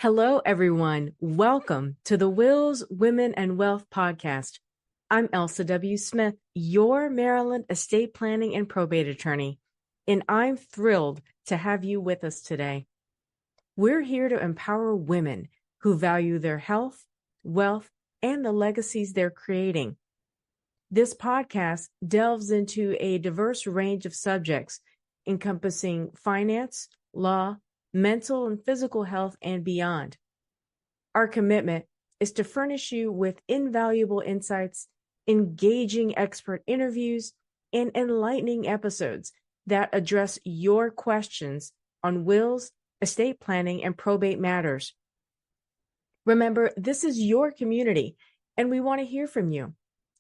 Hello, everyone. Welcome to the Wills, Women, and Wealth podcast. I'm Elsa W. Smith, your Maryland estate planning and probate attorney, and I'm thrilled to have you with us today. We're here to empower women who value their health, wealth, and the legacies they're creating. This podcast delves into a diverse range of subjects encompassing finance, law, mental and physical health, and beyond. Our commitment is to furnish you with invaluable insights, engaging expert interviews, and enlightening episodes that address your questions on wills, estate planning, and probate matters. Remember, this is your community, and we want to hear from you.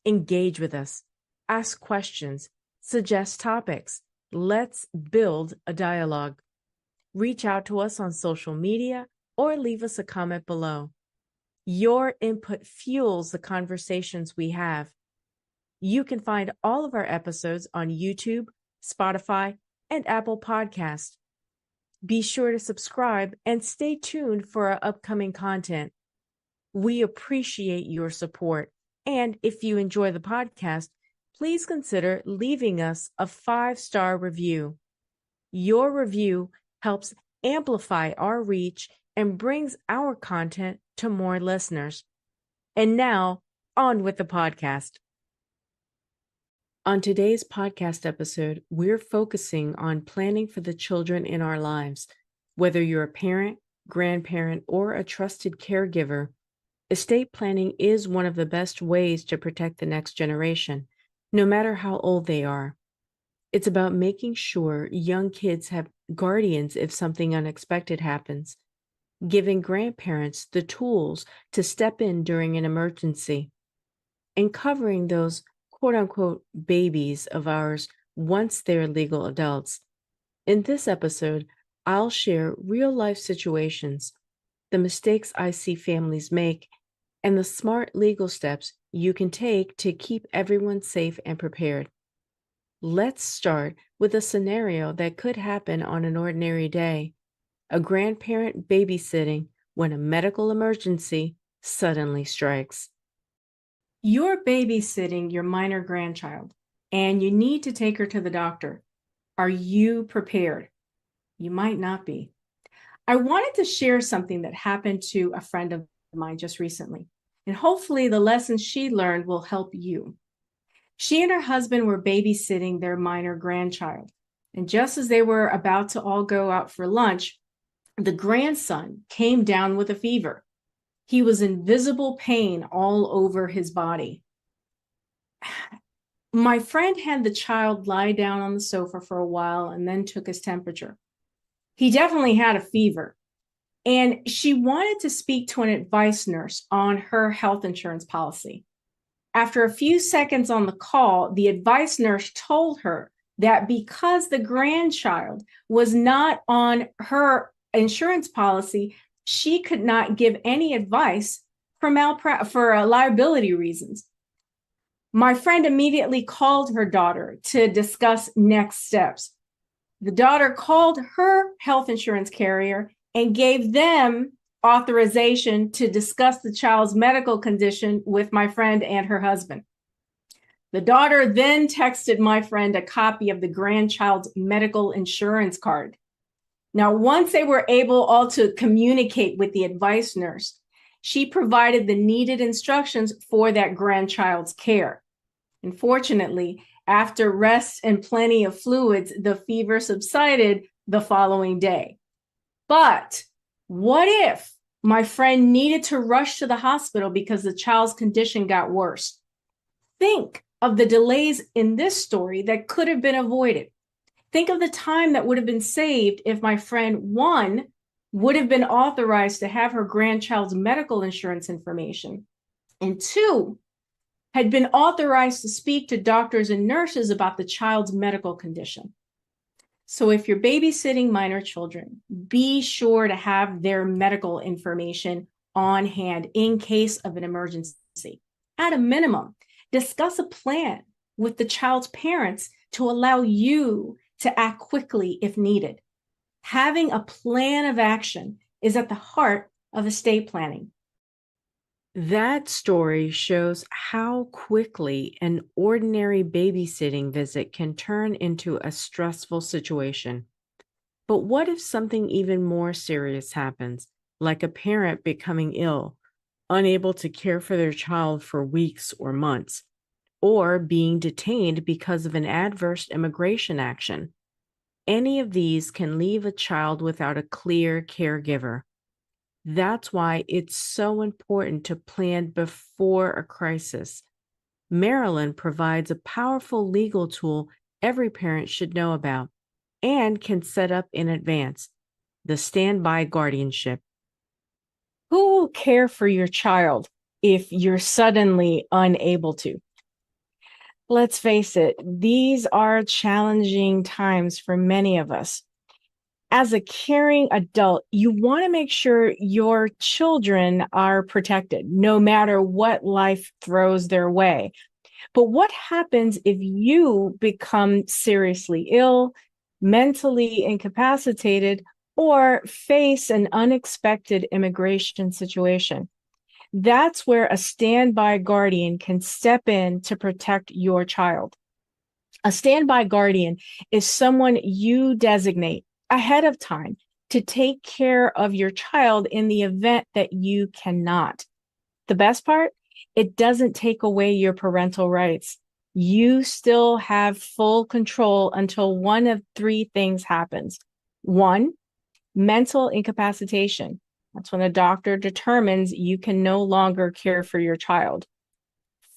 Engage with us, ask questions, suggest topics. Let's build a dialogue. Reach out to us on social media or leave us a comment below. Your input fuels the conversations we have. You can find all of our episodes on YouTube, Spotify, and Apple Podcasts. Be sure to subscribe and stay tuned for our upcoming content. We appreciate your support, and if you enjoy the podcast, please consider leaving us a 5-star review. Your review helps amplify our reach and brings our content to more listeners. And now, on with the podcast. On today's podcast episode, we're focusing on planning for the children in our lives. Whether you're a parent, grandparent, or a trusted caregiver, estate planning is one of the best ways to protect the next generation, no matter how old they are. It's about making sure young kids have guardians if something unexpected happens, giving grandparents the tools to step in during an emergency, and covering those quote-unquote babies of ours once they're legal adults. In this episode, I'll share real-life situations, the mistakes I see families make, and the smart legal steps you can take to keep everyone safe and prepared. Let's start with a scenario that could happen on an ordinary day: a grandparent babysitting when a medical emergency suddenly strikes. You're babysitting your minor grandchild, and you need to take her to the doctor. Are you prepared? You might not be. I wanted to share something that happened to a friend of mine just recently, and hopefully the lessons she learned will help you. She and her husband were babysitting their minor grandchild, and just as they were about to all go out for lunch, the grandson came down with a fever. He was in visible pain all over his body. My friend had the child lie down on the sofa for a while and then took his temperature. He definitely had a fever, and she wanted to speak to an advice nurse on her health insurance policy. After a few seconds on the call, the advice nurse told her that because the grandchild was not on her insurance policy, she could not give any advice for liability reasons. My friend immediately called her daughter to discuss next steps. The daughter called her health insurance carrier and gave them authorization to discuss the child's medical condition with my friend and her husband. The daughter then texted my friend a copy of the grandchild's medical insurance card. Now, once they were able all to communicate with the advice nurse, she provided the needed instructions for that grandchild's care. Unfortunately, after rest and plenty of fluids, the fever subsided the following day. But what if my friend needed to rush to the hospital because the child's condition got worse? Think of the delays in this story that could have been avoided. Think of the time that would have been saved if my friend, one, would have been authorized to have her grandchild's medical insurance information, and two, had been authorized to speak to doctors and nurses about the child's medical condition. So if you're babysitting minor children, be sure to have their medical information on hand in case of an emergency. At a minimum, discuss a plan with the child's parents to allow you to act quickly if needed. Having a plan of action is at the heart of estate planning. That story shows how quickly an ordinary babysitting visit can turn into a stressful situation. But what if something even more serious happens, like a parent becoming ill, unable to care for their child for weeks or months, or being detained because of an adverse immigration action? Any of these can leave a child without a clear caregiver. That's why it's so important to plan before a crisis. Maryland provides a powerful legal tool every parent should know about and can set up in advance: the standby guardianship. Who will care for your child if you're suddenly unable to? Let's face it, these are challenging times for many of us. As a caring adult, you want to make sure your children are protected no matter what life throws their way. But what happens if you become seriously ill, mentally incapacitated, or face an unexpected immigration situation? That's where a standby guardian can step in to protect your child. A standby guardian is someone you designate ahead of time to take care of your child in the event that you cannot. The best part, it doesn't take away your parental rights. You still have full control until one of three things happens. One, mental incapacitation. That's when a doctor determines you can no longer care for your child.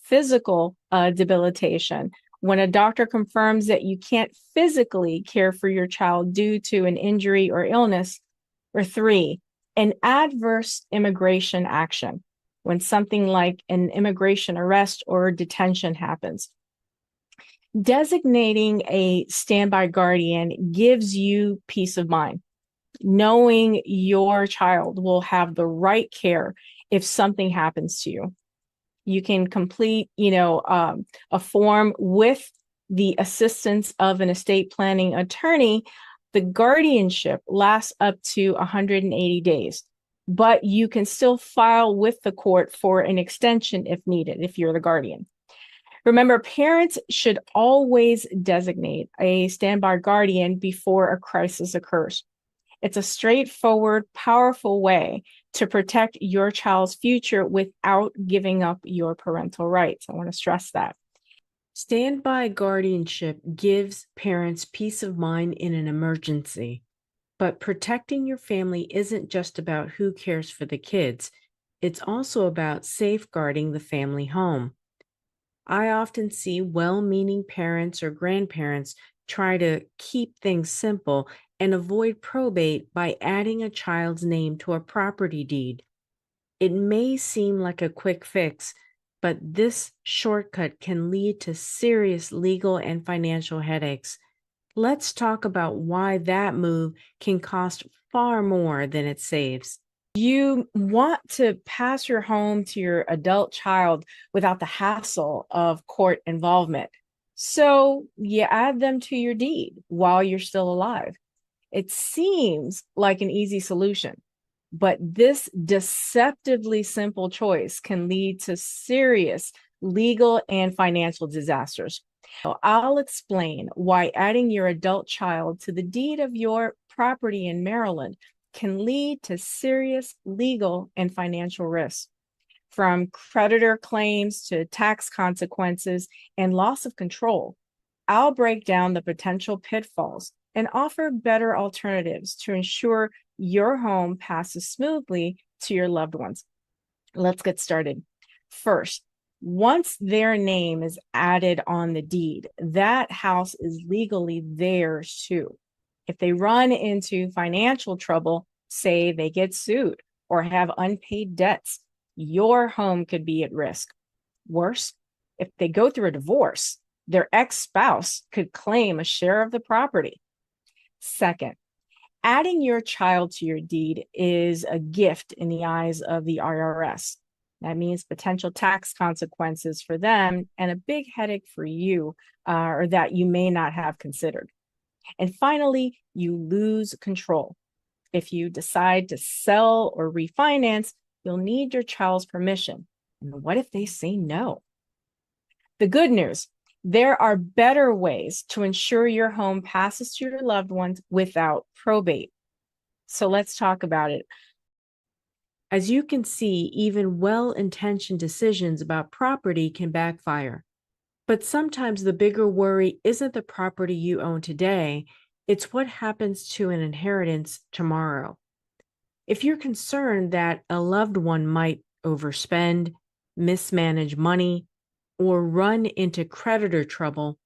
Physical debilitation, when a doctor confirms that you can't physically care for your child due to an injury or illness. Or three, an adverse immigration action, when something like an immigration arrest or detention happens. Designating a standby guardian gives you peace of mind, knowing your child will have the right care if something happens to you. You can complete, a form with the assistance of an estate planning attorney. The guardianship lasts up to 180 days, but you can still file with the court for an extension if needed, if you're the guardian. Remember, parents should always designate a standby guardian before a crisis occurs. It's a straightforward, powerful way to protect your child's future without giving up your parental rights. I want to stress that. Standby guardianship gives parents peace of mind in an emergency. But protecting your family isn't just about who cares for the kids, it's also about safeguarding the family home. I often see well-meaning parents or grandparents try to keep things simple and avoid probate by adding a child's name to a property deed. It may seem like a quick fix, but this shortcut can lead to serious legal and financial headaches. Let's talk about why that move can cost far more than it saves. You want to pass your home to your adult child without the hassle of court involvement. So you add them to your deed while you're still alive. It seems like an easy solution, but this deceptively simple choice can lead to serious legal and financial disasters. So I'll explain why adding your adult child to the deed of your property in Maryland can lead to serious legal and financial risks, from creditor claims to tax consequences and loss of control. I'll break down the potential pitfalls and offer better alternatives to ensure your home passes smoothly to your loved ones. Let's get started. First, once their name is added on the deed, that house is legally theirs too. If they run into financial trouble, say they get sued or have unpaid debts, your home could be at risk. Worse, if they go through a divorce, their ex-spouse could claim a share of the property. Second, adding your child to your deed is a gift in the eyes of the IRS. That means potential tax consequences for them and a big headache for you, or that you may not have considered. And finally, you lose control. If you decide to sell or refinance, you'll need your child's permission. And what if they say no? The good news, there are better ways to ensure your home passes to your loved ones without probate. So let's talk about it. As you can see, even well-intentioned decisions about property can backfire. But sometimes the bigger worry isn't the property you own today, it's what happens to an inheritance tomorrow. If you're concerned that a loved one might overspend, mismanage money, or run into creditor trouble,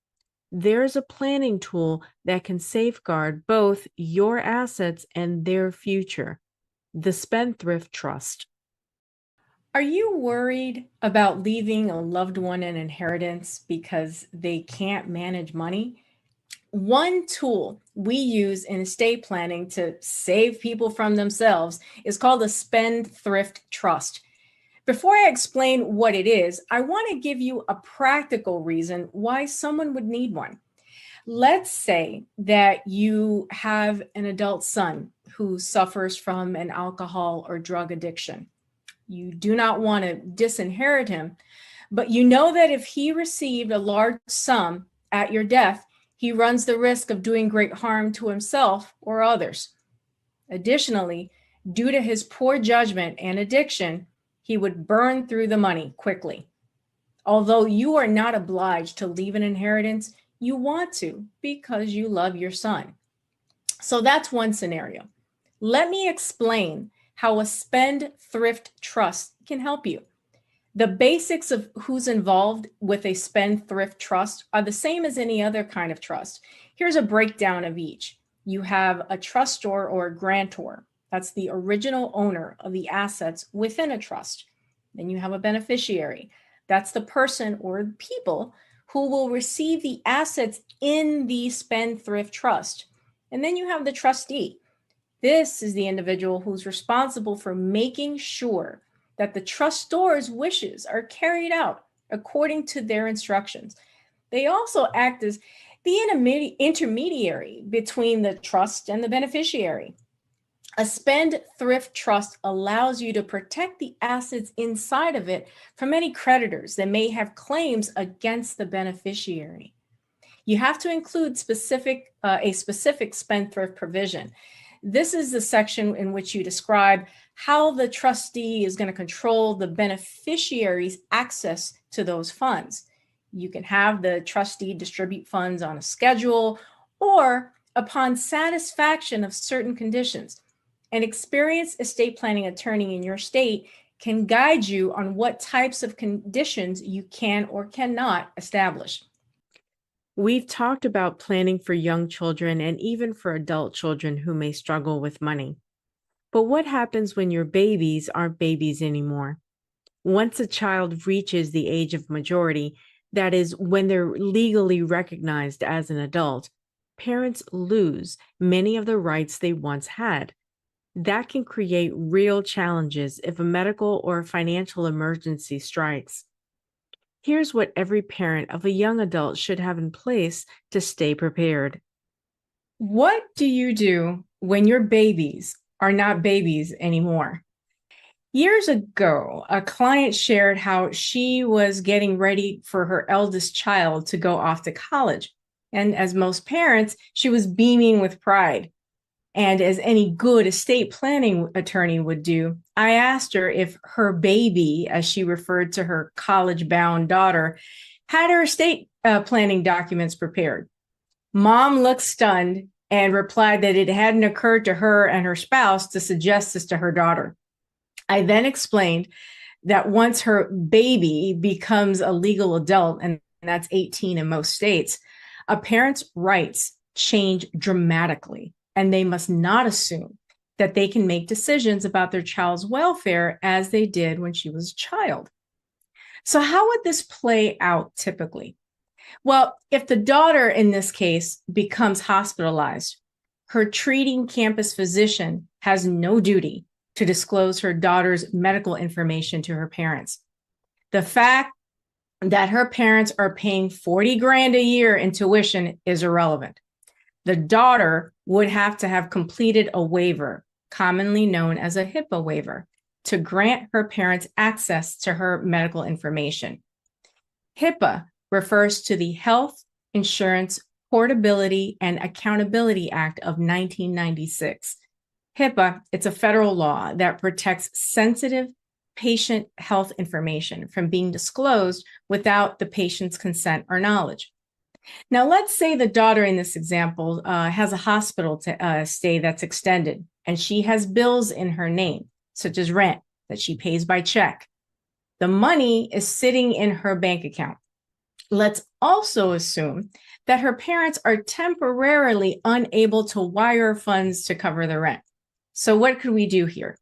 there's a planning tool that can safeguard both your assets and their future: the Spendthrift Trust. Are you worried about leaving a loved one an inheritance because they can't manage money? One tool we use in estate planning to save people from themselves is called a Spendthrift Trust. Before I explain what it is, I want to give you a practical reason why someone would need one. Let's say that you have an adult son who suffers from an alcohol or drug addiction. You do not want to disinherit him, but you know that if he received a large sum at your death, he runs the risk of doing great harm to himself or others. Additionally, due to his poor judgment and addiction, he would burn through the money quickly. Although you are not obliged to leave an inheritance, you want to because you love your son. So that's one scenario. Let me explain how a Spendthrift Trust can help you. The basics of who's involved with a Spendthrift Trust are the same as any other kind of trust. Here's a breakdown of each. You have a trustor or a grantor. That's the original owner of the assets within a trust. Then you have a beneficiary. That's the person or people who will receive the assets in the Spendthrift Trust. And then you have the trustee. This is the individual who's responsible for making sure that the trustor's wishes are carried out according to their instructions. They also act as the intermediary between the trust and the beneficiary. A Spendthrift Trust allows you to protect the assets inside of it from any creditors that may have claims against the beneficiary. You have to include a specific spendthrift provision. This is the section in which you describe how the trustee is going to control the beneficiary's access to those funds. You can have the trustee distribute funds on a schedule or upon satisfaction of certain conditions. An experienced estate planning attorney in your state can guide you on what types of conditions you can or cannot establish. We've talked about planning for young children and even for adult children who may struggle with money. But what happens when your babies aren't babies anymore? Once a child reaches the age of majority, that is, when they're legally recognized as an adult, parents lose many of the rights they once had. That can create real challenges if a medical or financial emergency strikes. Here's what every parent of a young adult should have in place to stay prepared. What do you do when your babies are not babies anymore? Years ago, a client shared how she was getting ready for her eldest child to go off to college. And as most parents, she was beaming with pride. And as any good estate planning attorney would do, I asked her if her baby, as she referred to her college-bound daughter, had her estate planning documents prepared. Mom looked stunned and replied that it hadn't occurred to her and her spouse to suggest this to her daughter. I then explained that once her baby becomes a legal adult, and that's 18 in most states, a parent's rights change dramatically. And they must not assume that they can make decisions about their child's welfare as they did when she was a child. So how would this play out typically? Well, if the daughter in this case becomes hospitalized, her treating campus physician has no duty to disclose her daughter's medical information to her parents. The fact that her parents are paying 40 grand a year in tuition is irrelevant. The daughter would have to have completed a waiver commonly known as a HIPAA waiver, to grant her parents access to her medical information. HIPAA refers to the Health Insurance Portability and Accountability Act of 1996. HIPAA, it's a federal law that protects sensitive patient health information from being disclosed without the patient's consent or knowledge. Now, let's say the daughter in this example has a hospital stay that's extended, and she has bills in her name, such as rent that she pays by check. The money is sitting in her bank account. Let's also assume that her parents are temporarily unable to wire funds to cover the rent. So what could we do here?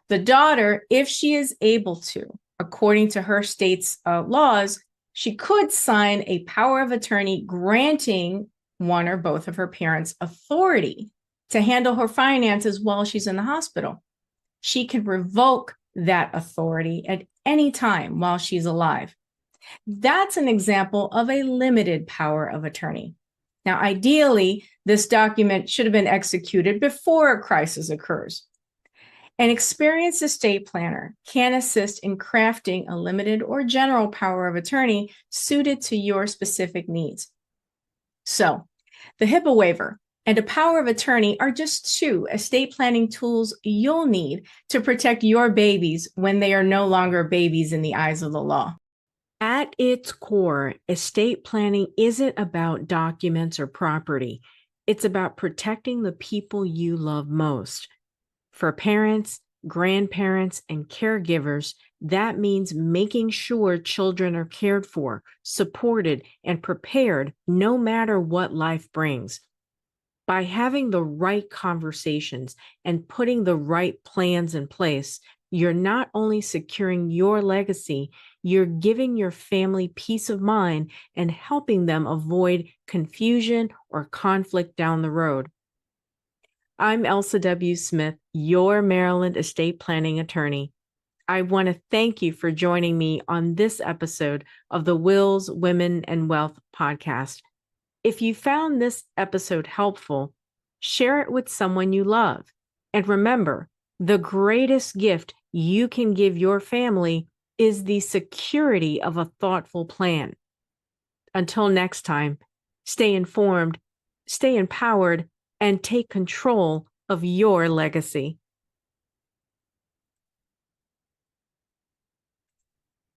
The daughter, if she is able to, according to her state's laws, she could sign a power of attorney granting one or both of her parents authority to handle her finances while she's in the hospital. She can revoke that authority at any time while she's alive. That's an example of a limited power of attorney. Now, ideally, this document should have been executed before a crisis occurs. An experienced estate planner can assist in crafting a limited or general power of attorney suited to your specific needs. So, the HIPAA waiver and a power of attorney are just two estate planning tools you'll need to protect your babies when they are no longer babies in the eyes of the law. At its core, estate planning isn't about documents or property. It's about protecting the people you love most. For parents, grandparents, and caregivers, that means making sure children are cared for, supported, and prepared no matter what life brings. By having the right conversations and putting the right plans in place, you're not only securing your legacy, you're giving your family peace of mind and helping them avoid confusion or conflict down the road. I'm Elsa W. Smith, your Maryland estate planning attorney. I want to thank you for joining me on this episode of the Wills, Women, and Wealth podcast. If you found this episode helpful, share it with someone you love. And remember, the greatest gift you can give your family is the security of a thoughtful plan. Until next time, stay informed, stay empowered, and take control of your legacy.